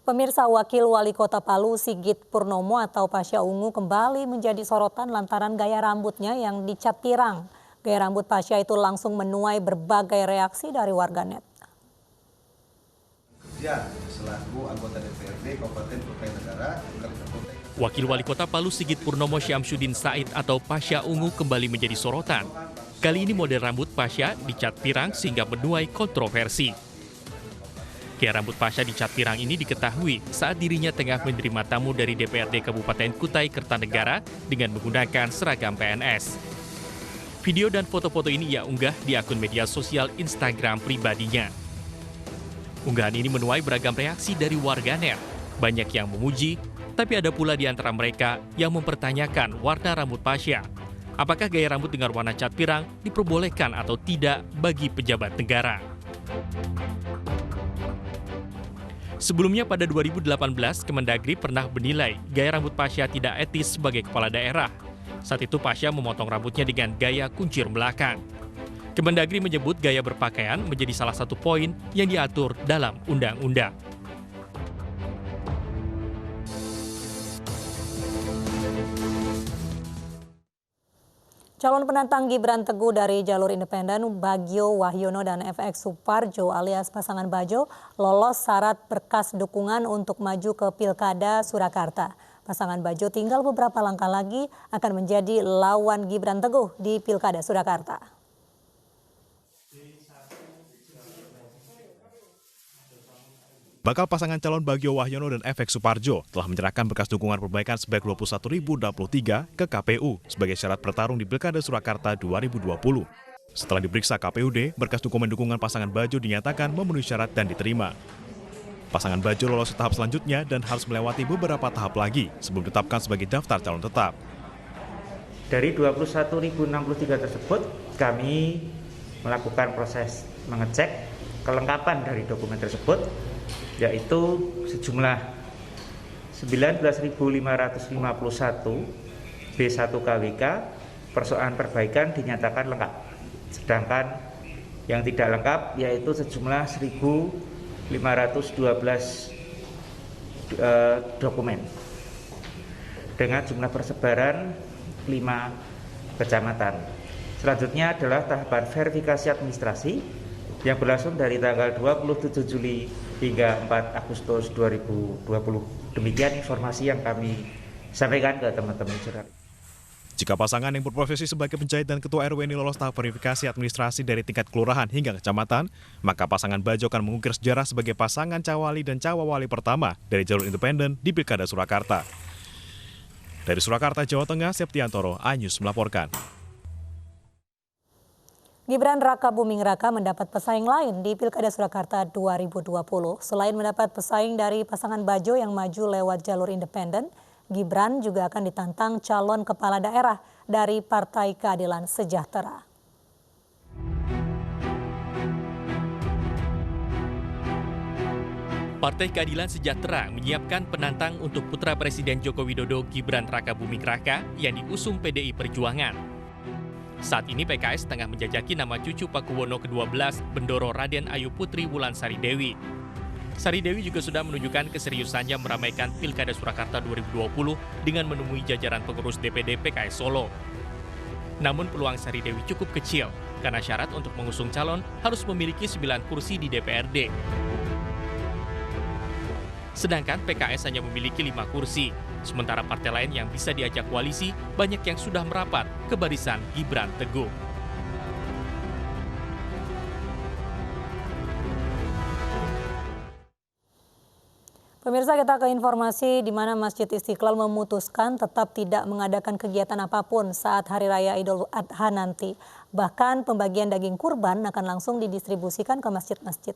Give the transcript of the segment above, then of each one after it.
Pemirsa, Wakil Wali Kota Palu Sigit Purnomo atau Pasha Ungu kembali menjadi sorotan lantaran gaya rambutnya yang dicat pirang. Gaya rambut Pasha itu langsung menuai berbagai reaksi dari warganet. Selaku anggota DPRD Kabupaten Kutai Negara, Wakil Wali Kota Palu Sigit Purnomo Syamsuddin Said atau Pasha Ungu kembali menjadi sorotan. Kali ini model rambut Pasha dicat pirang sehingga menuai kontroversi. Gaya rambut Pasha dicat pirang ini diketahui saat dirinya tengah menerima tamu dari DPRD Kabupaten Kutai Kertanegara dengan menggunakan seragam PNS. Video dan foto-foto ini ia unggah di akun media sosial Instagram pribadinya. Unggahan ini menuai beragam reaksi dari warganet. Banyak yang memuji, tapi ada pula di antara mereka yang mempertanyakan warna rambut Pasha. Apakah gaya rambut dengan warna cat pirang diperbolehkan atau tidak bagi pejabat negara? Sebelumnya pada 2018, Kemendagri pernah menilai gaya rambut Pasha tidak etis sebagai kepala daerah. Saat itu Pasha memotong rambutnya dengan gaya kuncir belakang. Kemendagri menyebut gaya berpakaian menjadi salah satu poin yang diatur dalam undang-undang. Calon penantang Gibran Teguh dari jalur independen Bagio Wahyono dan FX Suparjo alias pasangan Bajo lolos syarat berkas dukungan untuk maju ke Pilkada Surakarta. Pasangan Bajo tinggal beberapa langkah lagi akan menjadi lawan Gibran Teguh di Pilkada Surakarta. Bakal pasangan calon Bagio Wahyono dan FX Suparjo telah menyerahkan berkas dukungan perbaikan sebanyak 21.023 ke KPU sebagai syarat bertarung di Pilkada Surakarta 2020. Setelah diperiksa KPUD, berkas dokumen dukungan pasangan Bajo dinyatakan memenuhi syarat dan diterima. Pasangan Bajo lolos ke tahap selanjutnya dan harus melewati beberapa tahap lagi sebelum ditetapkan sebagai daftar calon tetap. Dari 21.063 tersebut, kami melakukan proses mengecek kelengkapan dari dokumen tersebut, yaitu sejumlah 19.551 B1 KWK persoalan perbaikan dinyatakan lengkap. Sedangkan yang tidak lengkap yaitu sejumlah 1.512 dokumen dengan jumlah persebaran 5 kecamatan. Selanjutnya adalah tahapan verifikasi administrasi yang berlangsung dari tanggal 27 Juli hingga 4 Agustus 2020. Demikian informasi yang kami sampaikan ke teman-teman jurnalis. Jika pasangan yang berprofesi sebagai penjahit dan ketua RW ini lolos tahap verifikasi administrasi dari tingkat kelurahan hingga kecamatan, maka pasangan Bajo akan mengukir sejarah sebagai pasangan cawali dan cawawali pertama dari jalur independen di Pilkada Surakarta. Dari Surakarta, Jawa Tengah, Septiantoro, iNews melaporkan. Gibran Raka Buming Raka mendapat pesaing lain di Pilkada Surakarta 2020. Selain mendapat pesaing dari pasangan Bajo yang maju lewat jalur independen, Gibran juga akan ditantang calon kepala daerah dari Partai Keadilan Sejahtera. Partai Keadilan Sejahtera menyiapkan penantang untuk putra Presiden Joko Widodo Gibran Raka Buming Raka yang diusung PDI Perjuangan. Saat ini PKS tengah menjajaki nama cucu Pakuwono ke-12 Bendoro Raden Ayu Putri Wulansari Dewi. Sari Dewi juga sudah menunjukkan keseriusannya meramaikan Pilkada Surakarta 2020 dengan menemui jajaran pengurus DPD PKS Solo. Namun peluang Sari Dewi cukup kecil karena syarat untuk mengusung calon harus memiliki 9 kursi di DPRD. Sedangkan PKS hanya memiliki 5 kursi. Sementara partai lain yang bisa diajak koalisi banyak yang sudah merapat ke barisan Gibran Teguh. Pemirsa, kita ke informasi di mana Masjid Istiqlal memutuskan tetap tidak mengadakan kegiatan apapun saat Hari Raya Idul Adha nanti. Bahkan pembagian daging kurban akan langsung didistribusikan ke masjid-masjid.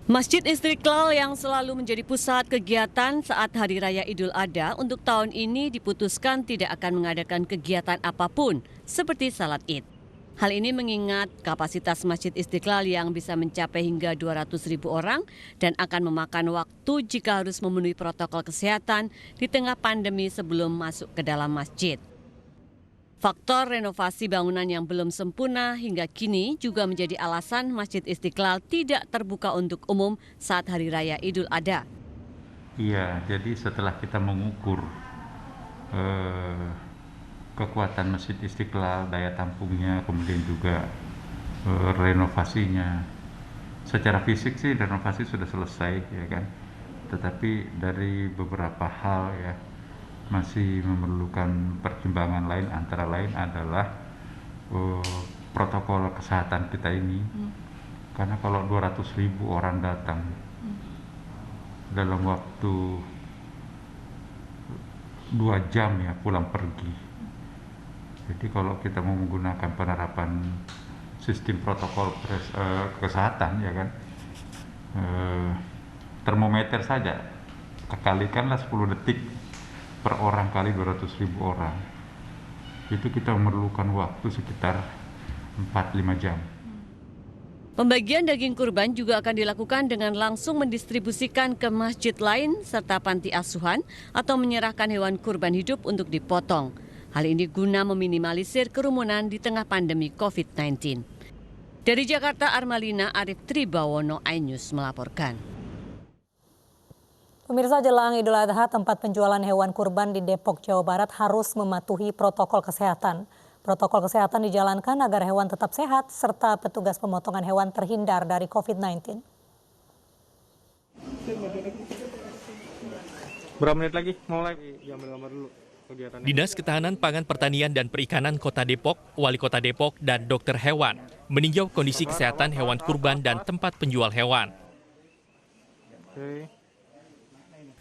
Masjid Istiqlal yang selalu menjadi pusat kegiatan saat Hari Raya Idul Adha untuk tahun ini diputuskan tidak akan mengadakan kegiatan apapun seperti salat Id. Hal ini mengingat kapasitas Masjid Istiqlal yang bisa mencapai hingga 200.000 orang dan akan memakan waktu jika harus memenuhi protokol kesehatan di tengah pandemi sebelum masuk ke dalam masjid. Faktor renovasi bangunan yang belum sempurna hingga kini juga menjadi alasan Masjid Istiqlal tidak terbuka untuk umum saat Hari Raya Idul Adha. Iya, jadi setelah kita mengukur kekuatan Masjid Istiqlal, daya tampungnya, kemudian juga renovasinya. Secara fisik sih renovasi sudah selesai, ya kan. Tetapi dari beberapa hal ya masih memerlukan pertimbangan lain, antara lain adalah protokol kesehatan kita ini. Karena kalau 200.000 orang datang dalam waktu 2 jam ya pulang pergi. Jadi kalau kita mau menggunakan penerapan sistem protokol kesehatan ya kan, termometer saja kalikanlah 10 detik per orang kali 200.000 orang, itu kita memerlukan waktu sekitar 4-5 jam. Pembagian daging kurban juga akan dilakukan dengan langsung mendistribusikan ke masjid lain serta panti asuhan atau menyerahkan hewan kurban hidup untuk dipotong. Hal ini guna meminimalisir kerumunan di tengah pandemi COVID-19. Dari Jakarta, Armalina Arif Tribawono, iNews melaporkan. Pemirsa, jelang Idul Adha, tempat penjualan hewan kurban di Depok, Jawa Barat harus mematuhi protokol kesehatan. Protokol kesehatan dijalankan agar hewan tetap sehat serta petugas pemotongan hewan terhindar dari COVID-19. Berapa menit lagi? Mulai gambar dulu kegiatan. Dinas Ketahanan Pangan Pertanian dan Perikanan Kota Depok, Wali Kota Depok, dan dokter hewan meninjau kondisi kesehatan hewan kurban dan tempat penjual hewan.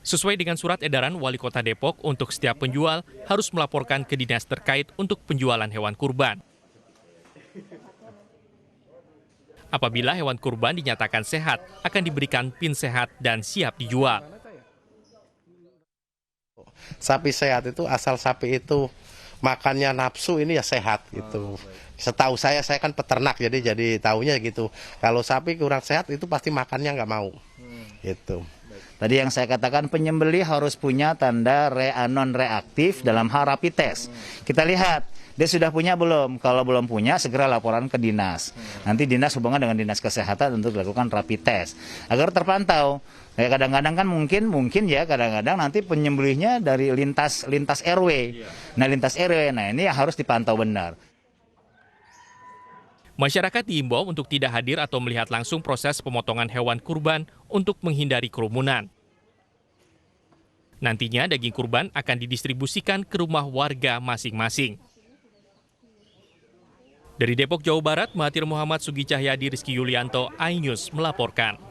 Sesuai dengan surat edaran Wali Kota Depok, untuk setiap penjual harus melaporkan ke dinas terkait untuk penjualan hewan kurban. Apabila hewan kurban dinyatakan sehat, akan diberikan PIN sehat dan siap dijual. Sapi sehat itu asal sapi itu makannya nafsu ini ya sehat gitu. Setahu saya kan peternak jadi taunya gitu. Kalau sapi kurang sehat itu pasti makannya nggak mau. Gitu. Tadi yang saya katakan penyembelih harus punya tanda non-reaktif dalam hal rapid test. Kita lihat dia sudah punya belum. Kalau belum punya segera laporan ke dinas. Nanti dinas hubungan dengan dinas kesehatan untuk dilakukan rapid test agar terpantau. Ya, kadang-kadang kan mungkin ya kadang-kadang nanti penyembelihnya dari lintas RW. Nah lintas RW, nah ini harus dipantau benar. Masyarakat diimbau untuk tidak hadir atau melihat langsung proses pemotongan hewan kurban untuk menghindari kerumunan. Nantinya daging kurban akan didistribusikan ke rumah warga masing-masing. Dari Depok, Jawa Barat, Mahathir Muhammad, Sugi Cahyadi, Rizky Yulianto, iNews melaporkan.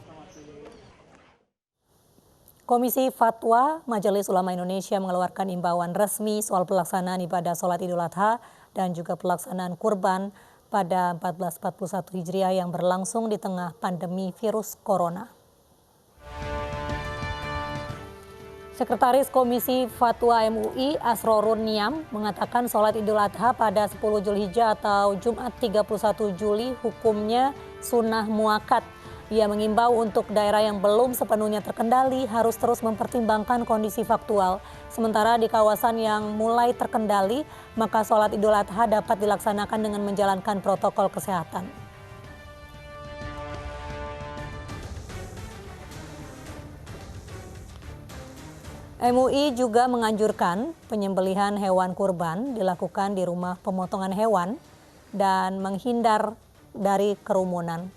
Komisi Fatwa Majelis Ulama Indonesia mengeluarkan imbauan resmi soal pelaksanaan ibadah sholat Idul Adha dan juga pelaksanaan kurban pada 1441 Hijriah yang berlangsung di tengah pandemi virus corona. Sekretaris Komisi Fatwa MUI Asrorun Niam mengatakan sholat Idul Adha pada 10 Zulhijjah atau Jumat 31 Juli hukumnya sunnah muakkad. Ia mengimbau untuk daerah yang belum sepenuhnya terkendali harus terus mempertimbangkan kondisi faktual. Sementara di kawasan yang mulai terkendali, maka sholat Idul Adha dapat dilaksanakan dengan menjalankan protokol kesehatan. MUI juga menganjurkan penyembelihan hewan kurban dilakukan di rumah pemotongan hewan dan menghindar dari kerumunan.